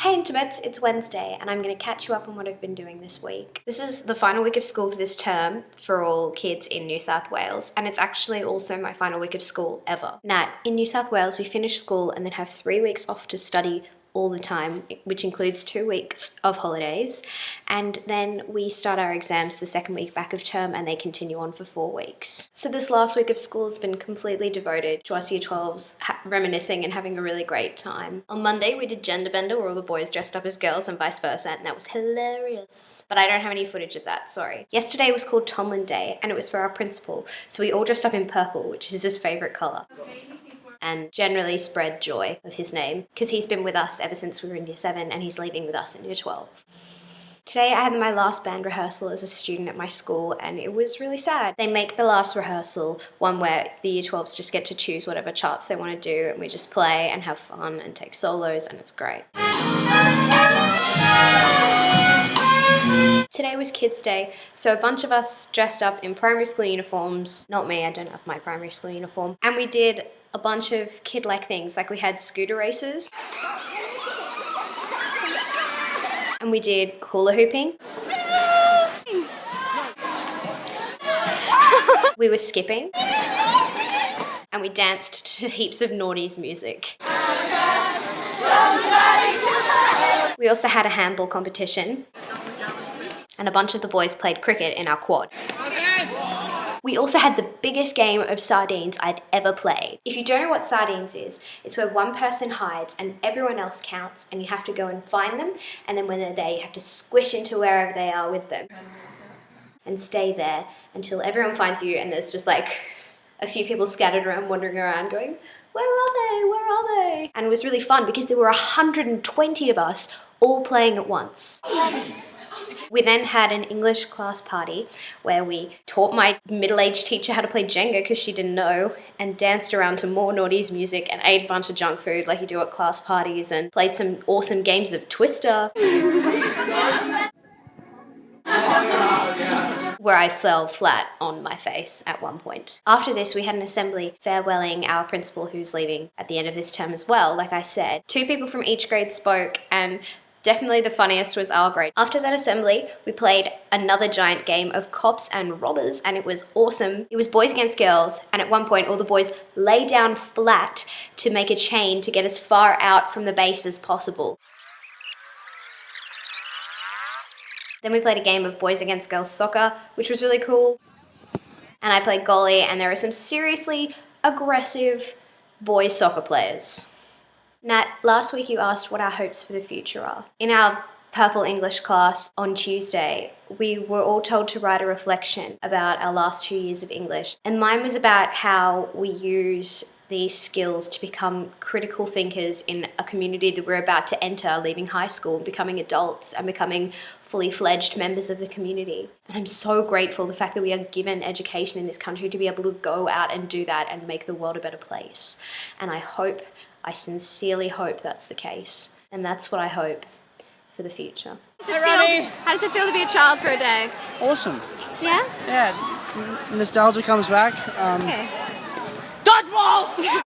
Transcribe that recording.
Hey Intimates, it's Wednesday and I'm going to catch you up on what I've been doing this week. This is the final week of school for this term for all kids in New South Wales, and it's actually also my final week of school ever. Now, in New South Wales we finish school and then have 3 weeks off to study all the time, which includes 2 weeks of holidays, and then we start our exams the second week back of term and they continue on for 4 weeks. So this last week of school has been completely devoted to us Year 12s reminiscing and having a really great time. On Monday we did Gender Bender where all the boys dressed up as girls and vice versa, and that was hilarious. But I don't have any footage of that, sorry. Yesterday was called Tomlin Day and it was for our principal, so we all dressed up in purple, which is his favourite colour, and generally spread joy of his name, because he's been with us ever since we were in Year 7 and he's leaving with us in Year 12. Today I had my last band rehearsal as a student at my school and it was really sad. They make the last rehearsal one where the Year 12s just get to choose whatever charts they want to do, and we just play and have fun and take solos, and it's great. Today was Kids Day, so a bunch of us dressed up in primary school uniforms. Not me, I don't have my primary school uniform. And we did a bunch of kid-like things, like we had scooter races. And we did hula hooping. We were skipping. And we danced to heaps of naughties music. We also had a handball competition. And a bunch of the boys played cricket in our quad. We also had the biggest game of sardines I've ever played. If you don't know what sardines is, it's where one person hides and everyone else counts, and you have to go and find them, and then when they're there you have to squish into wherever they are with them and stay there until everyone finds you, and there's just like a few people scattered around wandering around going, "Where are they? Where are they?" And it was really fun because there were 120 of us all playing at once. We then had an English class party where we taught my middle-aged teacher how to play Jenga because she didn't know, and danced around to more naughties music and ate a bunch of junk food like you do at class parties, and played some awesome games of Twister where I fell flat on my face at one point. After this, we had an assembly farewelling our principal who's leaving at the end of this term as well, like I said. 2 people from each grade spoke, and definitely the funniest was our grade. After that assembly, we played another giant game of cops and robbers, and it was awesome. It was boys against girls, and at one point all the boys lay down flat to make a chain to get as far out from the base as possible. Then we played a game of boys against girls soccer, which was really cool. And I played goalie, and there are some seriously aggressive boys soccer players. Nat, last week you asked what our hopes for the future are. In our Purple English class on Tuesday, we were all told to write a reflection about our last 2 years of English. And mine was about how we use these skills to become critical thinkers in a community that we're about to enter, leaving high school, becoming adults and becoming fully fledged members of the community. And I'm so grateful the fact that we are given education in this country to be able to go out and do that and make the world a better place. And I sincerely hope that's the case. And that's what I hope for the future. How does it feel to be a child for a day? Awesome. Yeah? Yeah, nostalgia comes back. Okay. Dodgeball!